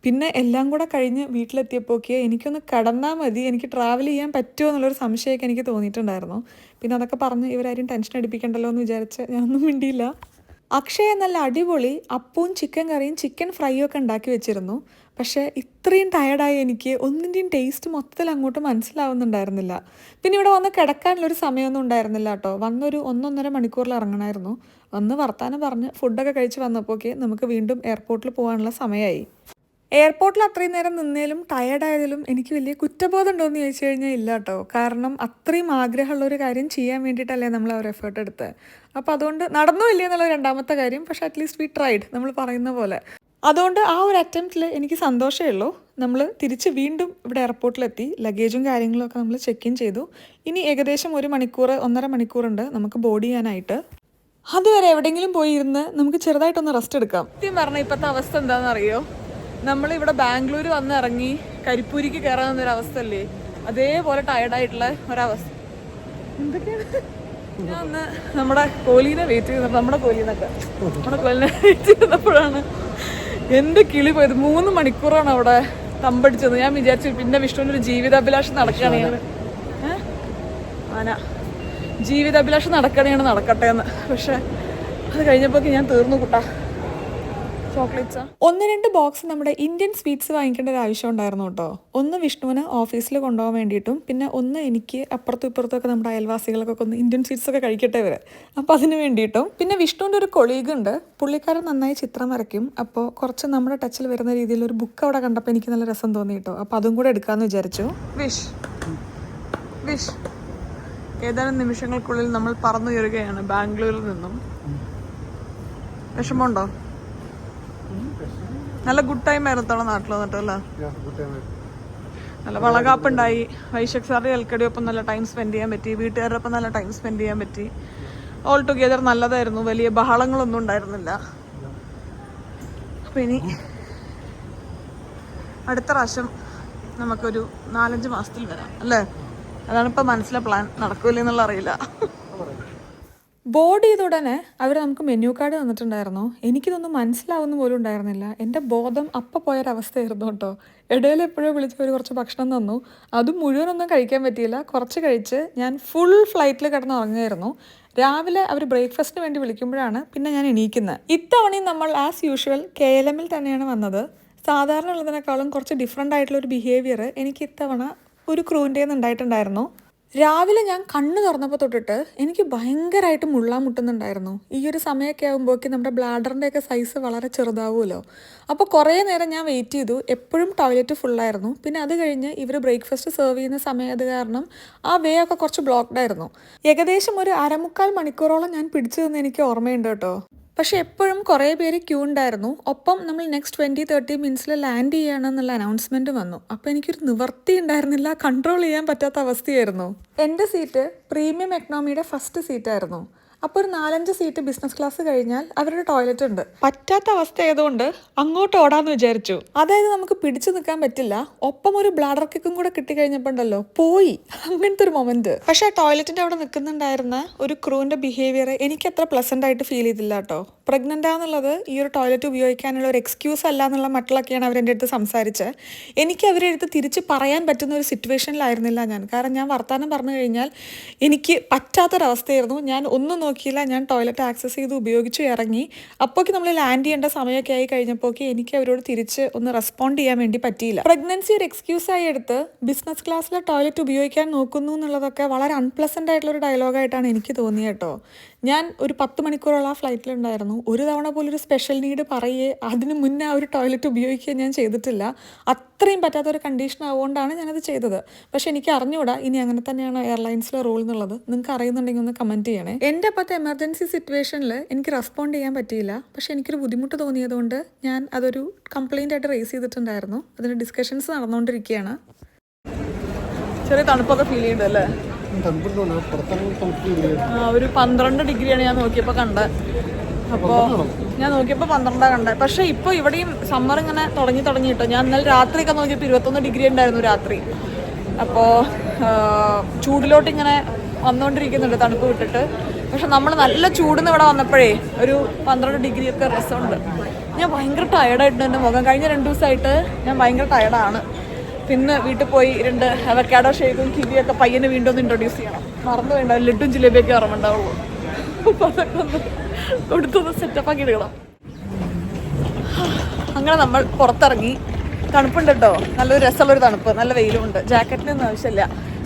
പിന്നെ എല്ലാം കൂടെ കഴിഞ്ഞ് വീട്ടിലെത്തിയപ്പോക്ക് എനിക്കൊന്ന് കിടന്നാൽ മതി, എനിക്ക് ട്രാവൽ ചെയ്യാൻ പറ്റുമോ എന്നുള്ളൊരു സംശയമൊക്കെ എനിക്ക് തോന്നിയിട്ടുണ്ടായിരുന്നു. പിന്നെ അതൊക്കെ പറഞ്ഞ് ഇവരാരും ടെൻഷൻ അടിപ്പിക്കണ്ടല്ലോ എന്ന് വിചാരിച്ച് ഞാനൊന്നും മിണ്ടിയില്ല. അക്ഷയ നല്ല അടിപൊളി അപ്പവും ചിക്കൻ കറിയും ചിക്കൻ ഫ്രൈയും ഒക്കെ ഉണ്ടാക്കി വെച്ചിരുന്നു. പക്ഷേ ഇത്രയും ടയർഡായി എനിക്ക് ഒന്നിൻ്റെയും ടേസ്റ്റ് മൊത്തത്തിൽ അങ്ങോട്ട് മനസ്സിലാവുന്നുണ്ടായിരുന്നില്ല. പിന്നെ ഇവിടെ വന്ന് കിടക്കാനുള്ളൊരു സമയമൊന്നും ഉണ്ടായിരുന്നില്ല കേട്ടോ. വന്നൊരു 1-1.5 മണിക്കൂറിൽ ഇറങ്ങണമായിരുന്നു. വന്ന് വർത്താനം പറഞ്ഞ് ഫുഡൊക്കെ കഴിച്ച് വന്നപ്പോഴേക്ക് നമുക്ക് വീണ്ടും എയർപോർട്ടിൽ പോകാനുള്ള സമയമായി. എയർപോർട്ടിൽ അത്രയും നേരം നിന്നേലും ടയേർഡായതിലും എനിക്ക് വലിയ കുറ്റബോധം ഉണ്ടോയെന്ന് ചോദിച്ചു കഴിഞ്ഞാൽ ഇല്ല കേട്ടോ. കാരണം അത്രയും ആഗ്രഹമുള്ളൊരു കാര്യം ചെയ്യാൻ വേണ്ടിയിട്ടല്ലേ നമ്മൾ ആ ഒരു എഫേർട്ട് എടുത്തത്. അപ്പോൾ അതുകൊണ്ട് നടന്നോ ഇല്ല എന്നുള്ള രണ്ടാമത്തെ കാര്യം. പക്ഷേ അറ്റ്ലീസ്റ്റ് വി ട്രൈഡ്, നമ്മൾ പറയുന്ന പോലെ. അതുകൊണ്ട് ആ ഒരു അറ്റംപ്റ്റിൽ എനിക്ക് സന്തോഷമേ ഉള്ളൂ. നമ്മൾ തിരിച്ച് വീണ്ടും ഇവിടെ എയർപോർട്ടിലെത്തി. ലഗേജും കാര്യങ്ങളൊക്കെ നമ്മൾ ചെക്ക് ഇൻ ചെയ്തു. ഇനി ഏകദേശം 1 മണിക്കൂർ 1.5 മണിക്കൂറുണ്ട് നമുക്ക് ബോർഡ് ചെയ്യാനായിട്ട്. അതുവരെ എവിടെയെങ്കിലും പോയി ഇരുന്ന് നമുക്ക് ചെറുതായിട്ടൊന്ന് റെസ്റ്റ് എടുക്കാം. സത്യം പറഞ്ഞാൽ ഇപ്പോഴത്തെ അവസ്ഥ എന്താണെന്നറിയോ, നമ്മളിവിടെ ബാംഗ്ലൂർ വന്ന് ഇറങ്ങി കരിപ്പൂരിക്ക് കയറാവുന്നൊരവസ്ഥ അല്ലേ, അതേപോലെ ടയർഡായിട്ടുള്ള ഒരവസ്ഥ. എന്തൊക്കെയാണ് ഞാൻ ഒന്ന് നമ്മുടെ കോഹ്ലിനെ വെയിറ്റ് ചെയ്തിട്ട് നമ്മുടെ കോഹ്ലിനെ വെയിറ്റ് ചെയ്തപ്പോഴാണ് എൻ്റെ കിളി പോയത്. 3 മണിക്കൂറാണ് അവിടെ തമ്പടിച്ചത്. ഞാൻ വിചാരിച്ചു പിന്നെ വിഷ്ണുവിൻ്റെ ഒരു ജീവിതാഭിലാഷം നടക്കുകയാണ്, ജീവിതാഭിലാഷം നടക്കണേണ് നടക്കട്ടെ എന്ന്. പക്ഷെ അത് കഴിഞ്ഞപ്പോഴേക്ക് ഞാൻ തീർന്നു കൂട്ടാ. ചോക്ലേറ്റ്സാ 1-2 ബോക്സ് നമ്മുടെ ഇന്ത്യൻ സ്വീറ്റ്സ് വാങ്ങിക്കേണ്ട ഒരു ആവശ്യം ഉണ്ടായിരുന്നു കേട്ടോ. ഒന്ന് വിഷ്ണുവിന് ഓഫീസിൽ കൊണ്ടുപോകാൻ വേണ്ടിയിട്ടും പിന്നെ ഒന്ന് എനിക്ക് അപ്പുറത്തും ഇപ്പുറത്തൊക്കെ നമ്മുടെ അയൽവാസികൾക്കൊക്കെ ഒന്ന് ഇന്ത്യൻ സ്വീറ്റ്സ് ഒക്കെ കഴിക്കട്ടെ വരെ, അപ്പോൾ അതിന് വേണ്ടിയിട്ടും. പിന്നെ വിഷ്ണുവിൻ്റെ ഒരു കൊളീഗ് ഉണ്ട്, പുള്ളിക്കാരൻ നന്നായി ചിത്രം വരയ്ക്കും. അപ്പോൾ കുറച്ച് നമ്മുടെ ടച്ചിൽ വരുന്ന രീതിയിൽ ഒരു ബുക്ക് അവിടെ കണ്ടപ്പോൾ എനിക്ക് നല്ല രസം തോന്നി കേട്ടോ. അപ്പോൾ അതും കൂടെ എടുക്കാമെന്ന് വിചാരിച്ചു. വിഷ് ഏതാനും നിമിഷങ്ങൾക്കുള്ളിൽ നമ്മൾ പറന്നുയരുകയാണ് ബാംഗ്ലൂരിൽ നിന്നും. വിഷമമുണ്ടോ? നല്ല ഗുഡ് ടൈം ആയിരുന്നു തവണ നാട്ടിൽ വന്നിട്ട് അല്ലേ. നല്ല വളകാപ്പുണ്ടായി. വൈശാഖ് സാറിന്റെ എൽക്കടിയൊപ്പം നല്ല ടൈം സ്പെൻഡ് ചെയ്യാൻ പറ്റി. വീട്ടുകാരുടെ ഒപ്പം നല്ല ടൈം സ്പെൻഡ് ചെയ്യാൻ പറ്റി. ഓൾ ടുഗെദർ നല്ലതായിരുന്നു. വലിയ ബഹളങ്ങളൊന്നും ഉണ്ടായിരുന്നില്ല. അപ്പം ഇനി അടുത്ത പ്രാവശ്യം നമുക്കൊരു 4-5 മാസത്തിൽ വരാം അല്ലേ. അതാണ് ഇപ്പം മനസ്സിലെ പ്ലാൻ. നടക്കൂല എന്നുള്ള അറിയില്ല. ബോർഡ് ചെയ്ത ഉടനെ അവർ നമുക്ക് മെനു കാർഡ് തന്നിട്ടുണ്ടായിരുന്നു. എനിക്കിതൊന്നും മനസ്സിലാവുന്ന പോലും ഉണ്ടായിരുന്നില്ല. എൻ്റെ ബോധം അപ്പം പോയൊരവസ്ഥയായിരുന്നു കേട്ടോ. ഇടയിൽ എപ്പോഴും വിളിച്ച് ഒരു കുറച്ച് ഭക്ഷണം തന്നു. അതും മുഴുവനൊന്നും കഴിക്കാൻ പറ്റിയില്ല. കുറച്ച് കഴിച്ച് ഞാൻ ഫുൾ ഫ്ലൈറ്റിൽ കിടന്ന് ഉറങ്ങുമായിരുന്നു. രാവിലെ അവർ ബ്രേക്ക്ഫാസ്റ്റിന് വേണ്ടി വിളിക്കുമ്പോഴാണ് പിന്നെ ഞാൻ എണീക്കുന്നത്. ഇത്തവണയും നമ്മൾ ആസ് യൂഷ്വൽ KLM തന്നെയാണ് വന്നത്. സാധാരണ ഉള്ളതിനേക്കാളും കുറച്ച് ഡിഫറെൻ്റ് ആയിട്ടുള്ളൊരു ബിഹേവിയർ എനിക്ക് ഇത്തവണ ഒരു ക്രൂവിൻ്റെ ഉണ്ടായിട്ടുണ്ടായിരുന്നു. രാവിലെ ഞാൻ കണ്ണ് തുറന്നപ്പോൾ തൊട്ടിട്ട് എനിക്ക് ഭയങ്കരമായിട്ട് മുള്ളാൻ മുട്ടുന്നുണ്ടായിരുന്നു. ഈ ഒരു സമയമൊക്കെ ആകുമ്പോഴേക്കും നമ്മുടെ ബ്ലാഡറിൻ്റെയൊക്കെ സൈസ് വളരെ ചെറുതാവുമല്ലോ. അപ്പോൾ കുറേ നേരം ഞാൻ വെയിറ്റ് ചെയ്തു. എപ്പോഴും ടോയ്ലറ്റ് ഫുള്ളായിരുന്നു. പിന്നെ അത് കഴിഞ്ഞ് ഇവർ ബ്രേക്ക്ഫാസ്റ്റ് സെർവ് ചെയ്യുന്ന സമയം കാരണം ആ വേ ഒക്കെ കുറച്ച് ബ്ലോക്ക്ഡ് ആയിരുന്നു. ഏകദേശം ഒരു 1/4 മണിക്കൂറോളം ഞാൻ പിടിച്ചു നിന്ന് എനിക്ക് ഓർമ്മയുണ്ട് കേട്ടോ. പക്ഷെ എപ്പോഴും കുറേ പേര് ക്യൂ ഉണ്ടായിരുന്നു. ഒപ്പം നമ്മൾ നെക്സ്റ്റ് 20-30 മിനിറ്റ്സിൽ ലാൻഡ് ചെയ്യണമെന്നുള്ള അനൗൺസ്മെൻറ്റ് വന്നു. അപ്പോൾ എനിക്കൊരു നിവർത്തി ഉണ്ടായിരുന്നില്ല. കൺട്രോൾ ചെയ്യാൻ പറ്റാത്ത അവസ്ഥയായിരുന്നു. എൻ്റെ സീറ്റ് പ്രീമിയം എക്കണോമിയുടെ ഫസ്റ്റ് സീറ്റായിരുന്നു. അപ്പോൾ ഒരു 4-5 സീറ്റ് ബിസിനസ് ക്ലാസ് കഴിഞ്ഞാൽ അവരുടെ ടോയ്ലറ്റ് ഉണ്ട്. പറ്റാത്ത അവസ്ഥ ആയതുകൊണ്ട് അങ്ങോട്ട് ഓടാന്ന് വിചാരിച്ചു. അതായത് നമുക്ക് പിടിച്ചു നിൽക്കാൻ പറ്റില്ല. ഒപ്പം ഒരു ബ്ലാഡർ കിക്കും കൂടെ കിട്ടിക്കഴിഞ്ഞപ്പോൾ ഉണ്ടല്ലോ പോയി, അങ്ങനത്തെ ഒരു മൊമെന്റ്. പക്ഷേ ടോയ്ലറ്റിൻ്റെ അവിടെ നിൽക്കുന്നുണ്ടായിരുന്ന ഒരു ക്രൂവിൻ്റെ ബിഹേവിയർ എനിക്ക് അത്ര പ്ലസൻ്റ് ആയിട്ട് ഫീൽ ചെയ്തില്ല കേട്ടോ. പ്രഗ്നൻ്റ് ആണെന്നുള്ളത് ഈ ഒരു ടോയ്ലറ്റ് ഉപയോഗിക്കാനുള്ള ഒരു എക്സ്ക്യൂസ് അല്ല എന്നുള്ള മട്ടിലൊക്കെയാണ് അവരെൻ്റെ അടുത്ത് സംസാരിച്ചത്. എനിക്ക് അവരുടെ അടുത്ത് തിരിച്ച് പറയാൻ പറ്റുന്ന ഒരു സിറ്റുവേഷനിലായിരുന്നില്ല ഞാൻ. കാരണം ഞാൻ വർത്തമാനം പറഞ്ഞു കഴിഞ്ഞാൽ എനിക്ക് പറ്റാത്തൊരവസ്ഥയായിരുന്നു. ഞാൻ ഒന്നും നോക്കിയില്ല. ഞാൻ ടോയ്ലറ്റ് ആക്സസ് ചെയ്ത് ഉപയോഗിച്ചു ഇറങ്ങി. അപ്പോഴേക്ക് നമ്മൾ ലാൻഡ് ചെയ്യേണ്ട സമയമൊക്കെ ആയി കഴിഞ്ഞപ്പോഴേക്ക് എനിക്ക് അവരോട് തിരിച്ച് ഒന്ന് റെസ്പോണ്ട് ചെയ്യാൻ വേണ്ടി പറ്റിയില്ല. പ്രഗ്നൻസി ഒരു എക്സ്ക്യൂസായി എടുത്ത് ബിസിനസ് ക്ലാസ്സിലെ ടോയ്ലറ്റ് ഉപയോഗിക്കാൻ നോക്കുന്നു എന്നുള്ളതൊക്കെ വളരെ അൺപ്ലസൻ്റ് ആയിട്ടുള്ളൊരു ഡയലോഗായിട്ടാണ് എനിക്ക് തോന്നിയത് കേട്ടോ. ഞാൻ ഒരു 10 മണിക്കൂറോളം ആ ഫ്ലൈറ്റിലുണ്ടായിരുന്നു. ഒരു തവണ പോലും ഒരു സ്പെഷ്യൽ നീഡ് പറയുകയെ അതിന് മുന്നേ ആ ഒരു ടോയ്ലറ്റ് ഉപയോഗിക്കുകയും ഞാൻ ചെയ്തിട്ടില്ല. അത്രയും പറ്റാത്തൊരു കണ്ടീഷൻ ആവുകൊണ്ടാണ് ഞാനത് ചെയ്തത്. പക്ഷെ എനിക്ക് അറിഞ്ഞുകൂടാ ഇനി അങ്ങനെ തന്നെയാണ് എയർലൈൻസിലെ റൂൾ എന്നുള്ളത്. നിങ്ങൾക്ക് അറിയുന്നുണ്ടെങ്കിൽ ഒന്ന് കമൻറ്റ് ചെയ്യണേ. എൻ്റെ അപ്പോഴത്തെ എമർജൻസി സിറ്റുവേഷനിൽ എനിക്ക് റെസ്പോണ്ട് ചെയ്യാൻ പറ്റിയില്ല. പക്ഷെ എനിക്കൊരു ബുദ്ധിമുട്ട് തോന്നിയതുകൊണ്ട് ഞാൻ അതൊരു കംപ്ലയിൻ്റ് ആയിട്ട് റേസ് ചെയ്തിട്ടുണ്ടായിരുന്നു. അതിന് ഡിസ്കഷൻസ് നടന്നുകൊണ്ടിരിക്കുകയാണ്. ചെറിയ തണുപ്പൊക്കെ ഫീൽ ചെയ്യുന്നുണ്ട് അല്ലേ? ഒരു 12 ഡിഗ്രിയാണ് ഞാൻ നോക്കിയപ്പോൾ കണ്ടത്. അപ്പോൾ ഞാൻ നോക്കിയപ്പോൾ 12 കണ്ടത്. പക്ഷേ ഇപ്പോൾ ഇവിടെയും സമ്മർ ഇങ്ങനെ തുടങ്ങി കിട്ടും. ഞാൻ ഇന്നലെ രാത്രിയൊക്കെ നോക്കിയപ്പോൾ 21 ഡിഗ്രി ഉണ്ടായിരുന്നു രാത്രി. അപ്പോൾ ചൂടിലോട്ട് ഇങ്ങനെ വന്നുകൊണ്ടിരിക്കുന്നുണ്ട് തണുപ്പ് വിട്ടിട്ട്. പക്ഷെ നമ്മൾ നല്ല ചൂടിന്ന് ഇവിടെ വന്നപ്പോഴേ ഒരു 12 ഡിഗ്രിയൊക്കെ രസമുണ്ട്. ഞാൻ ഭയങ്കര ടയർഡായിട്ടുണ്ട്. എൻ്റെ മുഖം കഴിഞ്ഞ 2 ദിവസമായിട്ട് ഞാൻ ഭയങ്കര ടയർഡാണ്. പിന്നെ വീട്ടിൽ പോയി 2 അവക്കാഡോ ഷേക്കും കിവിയൊക്കെ പയ്യന് വീണ്ടും ഒന്ന് ഇൻട്രൊഡ്യൂസ് ചെയ്യണം. മറന്നു വേണ്ട, ലഡും ജിലേബിയൊക്കെ ഓർമ്മയുണ്ടാവുള്ളൂ. അപ്പോൾ അതൊക്കെ ഒന്ന് കൊടുത്തൊന്ന് സെറ്റപ്പ് ആക്കി എടുക്കണം. അങ്ങനെ നമ്മൾ പുറത്തിറങ്ങി. തണുപ്പുണ്ട് കേട്ടോ, നല്ലൊരു രസമുള്ളൊരു തണുപ്പ്, നല്ല വെയിലുമുണ്ട്. ജാക്കറ്റിനൊന്നും ആവശ്യമില്ല.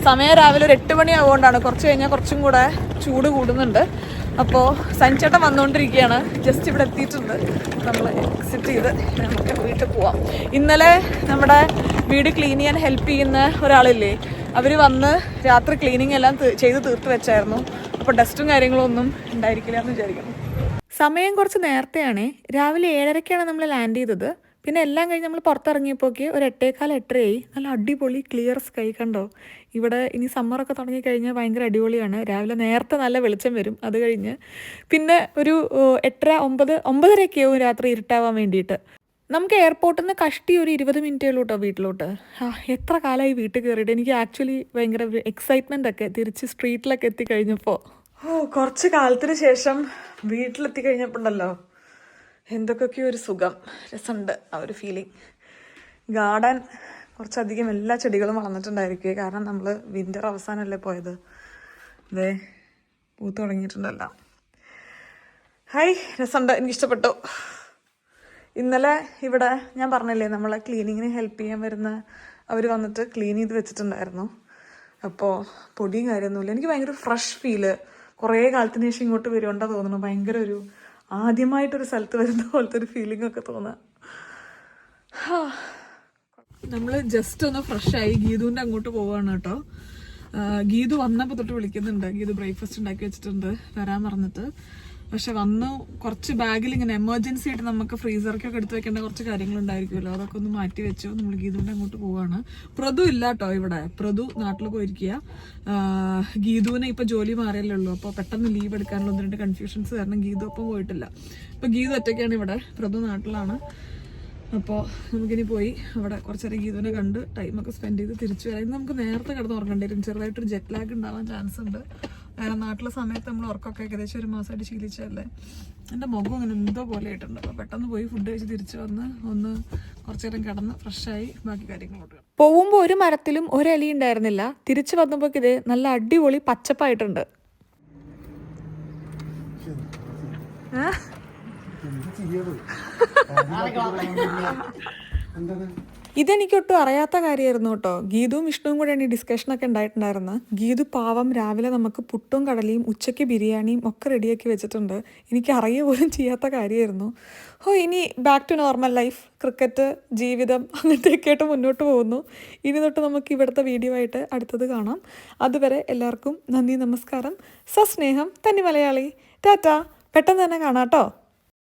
സമയം രാവിലെ ഒരു 8 മണി ആവുകൊണ്ടാണ്. കുറച്ച് കഴിഞ്ഞാൽ കുറച്ചും കൂടെ ചൂട് കൂടുന്നുണ്ട്. അപ്പോൾ സഞ്ചേട്ടൻ വന്നുകൊണ്ടിരിക്കുകയാണ്. ജസ്റ്റ് ഇവിടെ എത്തിയിട്ടുണ്ട്. നമ്മൾ എക്സിറ്റ് ചെയ്ത് നമുക്ക് വീട്ടിൽ പോവാം. ഇന്നലെ നമ്മുടെ വീട് ക്ലീൻ ചെയ്യാൻ ഹെൽപ്പ് ചെയ്യുന്ന ഒരാളില്ലേ, അവർ വന്ന് രാത്രി ക്ലീനിങ് എല്ലാം ചെയ്ത് തീർത്ത് വെച്ചായിരുന്നു. അപ്പോൾ ഡസ്റ്റും കാര്യങ്ങളും ഒന്നും ഉണ്ടായിരിക്കില്ല എന്ന് വിചാരിക്കുന്നു. സമയം കുറച്ച് നേരത്തെയാണ്. രാവിലെ 7:30ക്കാണ് നമ്മൾ ലാൻഡ് ചെയ്തത്. പിന്നെ എല്ലാം കഴിഞ്ഞ് നമ്മൾ പുറത്തിറങ്ങിയപ്പോഴേക്ക് ഒരു 8:15-8:30 നല്ല അടിപൊളി ക്ലിയർ സ്കൈ കണ്ടോ. ഇവിടെ ഇനി സമ്മറൊക്കെ തുടങ്ങിക്കഴിഞ്ഞാൽ ഭയങ്കര അടിപൊളിയാണ്. രാവിലെ നേരത്തെ നല്ല വെളിച്ചം വരും. അത് കഴിഞ്ഞ് പിന്നെ ഒരു 8:30-9:30 ആവും രാത്രി ഇരുട്ടാവാൻ വേണ്ടിയിട്ട്. നമുക്ക് എയർപോർട്ടിൽ നിന്ന് കഷ്ടി ഒരു 20 മിനിറ്റേ ഉള്ളൂ കേട്ടോ വീട്ടിലോട്ട്. എത്ര കാലമായി വീട്ടിൽ കയറിയിട്ട്. എനിക്ക് ആക്ച്വലി ഭയങ്കര എക്സൈറ്റ്മെൻ്റ് ഒക്കെ തിരിച്ച് സ്ട്രീറ്റിലൊക്കെ എത്തിക്കഴിഞ്ഞപ്പോൾ. കുറച്ച് കാലത്തിന് ശേഷം വീട്ടിലെത്തി കഴിഞ്ഞപ്പോണ്ടല്ലോ എന്തൊക്കെയോ ഒരു സുഖം, രസമുണ്ട് ആ ഒരു ഫീലിംഗ്. ഗാർഡൻ കുറച്ചധികം എല്ലാ ചെടികളും വളർന്നിട്ടുണ്ടായിരിക്കും. കാരണം നമ്മൾ വിൻ്റർ അവസാനമല്ലേ പോയത്. അതെ, പൂത്ത് തുടങ്ങിയിട്ടുണ്ടല്ലോ. ഹായ്, രസമുണ്ട്, എനിക്കിഷ്ടപ്പെട്ടു. ഇന്നലെ ഇവിടെ ഞാൻ പറഞ്ഞില്ലേ നമ്മളെ ക്ലീനിങ്ങിന് ഹെൽപ്പ് ചെയ്യാൻ വരുന്ന അവർ വന്നിട്ട് ക്ലീൻ ചെയ്ത് വെച്ചിട്ടുണ്ടായിരുന്നു. അപ്പോൾ പൊടിയും കാര്യമൊന്നുമില്ല. എനിക്ക് ഭയങ്കര ഫ്രഷ് ഫീല്. കുറേ കാലത്തിന് ശേഷം ഇങ്ങോട്ട് വരുകൊണ്ടാ തോന്നുന്നു. ഭയങ്കര ഒരു ആദ്യമായിട്ടൊരു സ്ഥലത്ത് വരുന്ന പോലത്തെ ഒരു ഫീലിംഗ് ഒക്കെ തോന്നുക. നമ്മൾ ജസ്റ്റ് ഒന്ന് ഫ്രഷായി ഗീതുവിൻ്റെ അങ്ങോട്ട് പോവുകയാണ് കേട്ടോ. ഗീതു വന്നപ്പോൾ തൊട്ട് വിളിക്കുന്നുണ്ട്. ഗീതു ബ്രേക്ക്ഫാസ്റ്റ് ഉണ്ടാക്കി വെച്ചിട്ടുണ്ട്, വരാൻ പറഞ്ഞിട്ട്. പക്ഷെ വന്നു കുറച്ച് ബാഗിൽ ഇങ്ങനെ എമർജൻസി ആയിട്ട് നമുക്ക് ഫ്രീസർക്കൊക്കെ എടുത്ത് വെക്കേണ്ട കുറച്ച് കാര്യങ്ങളുണ്ടായിരിക്കുമല്ലോ, അതൊക്കെ ഒന്ന് മാറ്റി വെച്ചു. നമ്മൾ ഗീതുവിൻ്റെ അങ്ങോട്ട് പോവാണ്. പ്രതു ഇല്ല കേട്ടോ ഇവിടെ. പ്രതു നാട്ടിൽ പോയിരിക്കുക. ഗീതുവിനെ ഇപ്പം ജോലി മാറിയല്ലേ ഉള്ളൂ. അപ്പോൾ പെട്ടെന്ന് ലീവ് എടുക്കാനുള്ള 1-2 കൺഫ്യൂഷൻസ് കാരണം ഗീതു ഒപ്പം പോയിട്ടില്ല. അപ്പോൾ ഗീതു ഒറ്റയ്ക്കാണ് ഇവിടെ, പ്രതു നാട്ടിലാണ്. അപ്പോൾ നമുക്കിനി പോയി അവിടെ കുറച്ചേരം ഗീതുവിനെ കണ്ട് ടൈമൊക്കെ സ്പെൻഡ് ചെയ്ത് തിരിച്ചു വരാം. ഇന്ന് നമുക്ക് നേരത്തെ കിടന്ന് ഉറങ്ങേണ്ടി വരും. ചെറുതായിട്ടൊരു ജെറ്റ് ലാഗ് ഉണ്ടാവാൻ ചാൻസ് ഉണ്ട്. കാരണം നാട്ടിലെ സമയത്ത് നമ്മൾ ഉറക്കമൊക്കെ ഏകദേശം ഒരു മാസമായിട്ട് ശീലിച്ചതല്ലേ. എൻ്റെ മുഖം അങ്ങനെ എന്തോ പോലെ ആയിട്ടുണ്ട്. അപ്പോൾ പെട്ടെന്ന് പോയി ഫുഡ് കഴിച്ച് തിരിച്ചു വന്ന് ഒന്ന് കുറച്ചു നേരം കിടന്ന് ഫ്രഷായി ബാക്കി കാര്യങ്ങളോട്ട്. പോകുമ്പോൾ ഒരു മരത്തിലും ഒരു ഇല ഉണ്ടായിരുന്നില്ല. തിരിച്ചു വന്നപ്പോൾ ഇത് നല്ല അടിപൊളി പച്ചപ്പായിട്ടുണ്ട്. ഇതെനിക്കൊട്ടും അറിയാത്ത കാര്യമായിരുന്നു കേട്ടോ. ഗീതുവും വിഷ്ണുവും കൂടെയാണ് ഈ ഡിസ്കഷനൊക്കെ ഉണ്ടായിട്ടുണ്ടായിരുന്നത്. ഗീതു പാവം രാവിലെ നമുക്ക് പുട്ടും കടലയും ഉച്ചയ്ക്ക് ബിരിയാണിയും ഒക്കെ റെഡിയാക്കി വെച്ചിട്ടുണ്ട്. എനിക്ക് അറിയുക പോലും ചെയ്യാത്ത കാര്യമായിരുന്നു. ഇനി back to normal life, cricket, ജീവിതം അങ്ങനത്തെയൊക്കെ ആയിട്ട് മുന്നോട്ട് പോകുന്നു. ഇനി തൊട്ട് നമുക്ക് ഇവിടുത്തെ വീഡിയോ ആയിട്ട് അടുത്തത് കാണാം. അതുവരെ എല്ലാവർക്കും നന്ദി, നമസ്കാരം, സസ്നേഹം, തനി മലയാളി, ടാറ്റ. പെട്ടെന്ന് തന്നെ കാണാം കേട്ടോ.